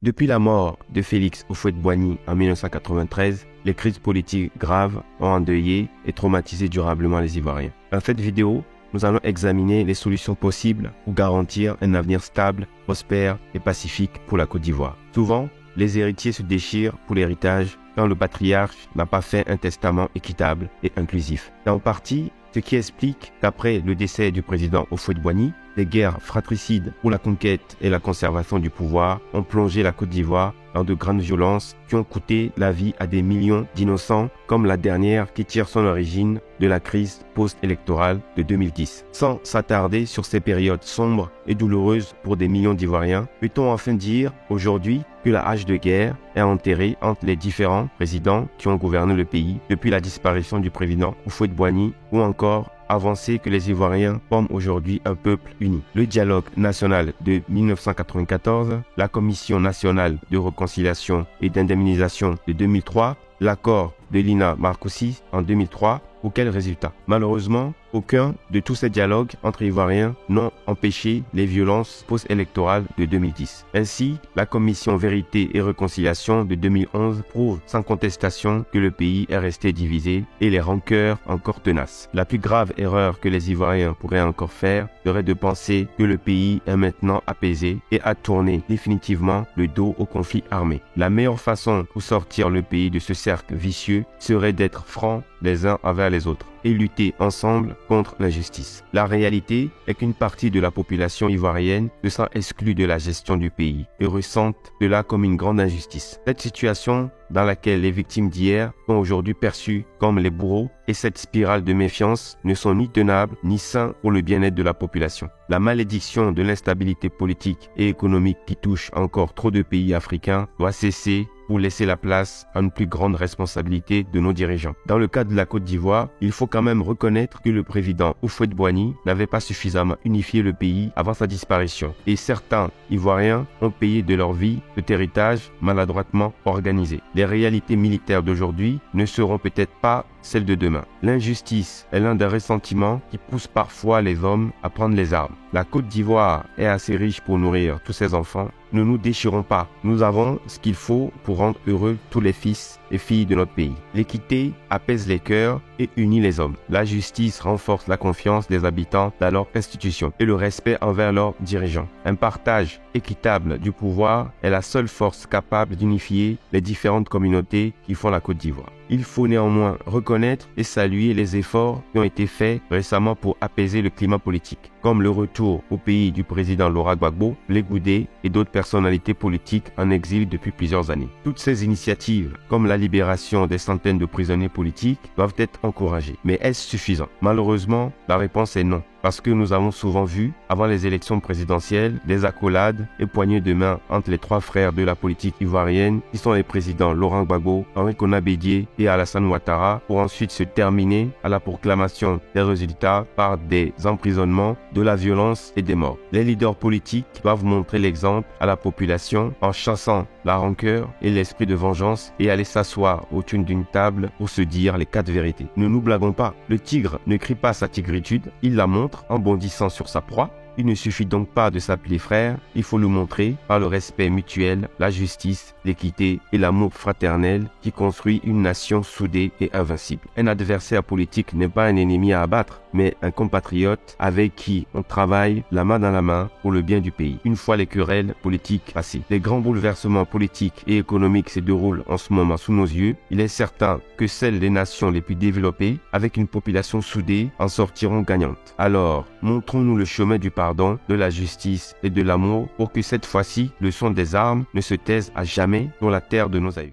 Depuis la mort de Félix Houphouët-Boigny en 1993, les crises politiques graves ont endeuillé et traumatisé durablement les Ivoiriens. Dans cette vidéo, nous allons examiner les solutions possibles pour garantir un avenir stable, prospère et pacifique pour la Côte d'Ivoire. Souvent, les héritiers se déchirent pour l'héritage quand le patriarche n'a pas fait un testament équitable et inclusif. C'est en partie ce qui explique qu'après le décès du président Houphouët-Boigny, les guerres fratricides pour la conquête et la conservation du pouvoir ont plongé la Côte d'Ivoire dans de grandes violences qui ont coûté la vie à des millions d'innocents, comme la dernière qui tire son origine de la crise post-électorale de 2010. Sans s'attarder sur ces périodes sombres et douloureuses pour des millions d'Ivoiriens, peut-on enfin dire aujourd'hui que la hache de guerre est enterrée entre les différents présidents qui ont gouverné le pays depuis la disparition du président Houphouët-Boigny, ou encore avancer que les Ivoiriens forment aujourd'hui un peuple uni. Le dialogue national de 1994, la Commission nationale de réconciliation et d'indemnisation de 2003, l'accord de Lina Marcoussis en 2003, pour quel résultat? Malheureusement, aucun de tous ces dialogues entre Ivoiriens n'ont empêché les violences post-électorales de 2010. Ainsi, la Commission Vérité et Réconciliation de 2011 prouve sans contestation que le pays est resté divisé et les rancœurs encore tenaces. La plus grave erreur que les Ivoiriens pourraient encore faire serait de penser que le pays est maintenant apaisé et a tourné définitivement le dos au conflit armé. La meilleure façon pour sortir le pays de ce cercle vicieux serait d'être francs les uns envers les autres et lutter ensemble contre l'injustice. La réalité est qu'une partie de la population ivoirienne se sent exclue de la gestion du pays et ressent cela comme une grande injustice. Cette situation dans laquelle les victimes d'hier sont aujourd'hui perçues comme les bourreaux et cette spirale de méfiance ne sont ni tenables ni sains pour le bien-être de la population. La malédiction de l'instabilité politique et économique qui touche encore trop de pays africains doit cesser pour laisser la place à une plus grande responsabilité de nos dirigeants. Dans le cas de la Côte d'Ivoire, il faut quand même reconnaître que le président Houphouët-Boigny n'avait pas suffisamment unifié le pays avant sa disparition. Et certains Ivoiriens ont payé de leur vie cet héritage maladroitement organisé. Les réalités militaires d'aujourd'hui ne seront peut-être pas celles de demain. L'injustice est l'un des ressentiments qui pousse parfois les hommes à prendre les armes. La Côte d'Ivoire est assez riche pour nourrir tous ses enfants. Ne nous déchirons pas. Nous avons ce qu'il faut pour rendre heureux tous les fils et filles de notre pays. L'équité apaise les cœurs et unit les hommes. La justice renforce la confiance des habitants dans leurs institutions et le respect envers leurs dirigeants. Un partage équitable du pouvoir est la seule force capable d'unifier les différentes communautés qui font la Côte d'Ivoire. Il faut néanmoins reconnaître et saluer les efforts qui ont été faits récemment pour apaiser le climat politique, comme le retour au pays du président Laurent Gbagbo, Blé Goudé et d'autres personnalités politiques en exil depuis plusieurs années. Toutes ces initiatives, comme la libération des centaines de prisonniers politiques, doivent être encouragées. Mais est-ce suffisant? Malheureusement, la réponse est non. Parce que nous avons souvent vu, avant les élections présidentielles, des accolades et poignées de main entre les trois frères de la politique ivoirienne, qui sont les présidents Laurent Gbagbo, Henri Konan Bédié et Alassane Ouattara, pour ensuite se terminer à la proclamation des résultats par des emprisonnements, de la violence et des morts. Les leaders politiques doivent montrer l'exemple à la population en chassant la rancœur et l'esprit de vengeance et aller s'asseoir autour d'une table pour se dire les quatre vérités. Ne nous blaguons pas, le tigre ne crie pas sa tigritude, il la montre en bondissant sur sa proie. Il ne suffit donc pas de s'appeler frère, il faut le montrer par le respect mutuel, la justice, l'équité et l'amour fraternel qui construit une nation soudée et invincible. Un adversaire politique n'est pas un ennemi à abattre, mais un compatriote avec qui on travaille la main dans la main pour le bien du pays. Une fois les querelles politiques passées, les grands bouleversements politiques et économiques se déroulent en ce moment sous nos yeux. Il est certain que celles des nations les plus développées, avec une population soudée, en sortiront gagnantes. Alors, montrons-nous le chemin du pardon, de la justice et de l'amour pour que cette fois-ci, le son des armes ne se taise à jamais sur la terre de nos aïeux.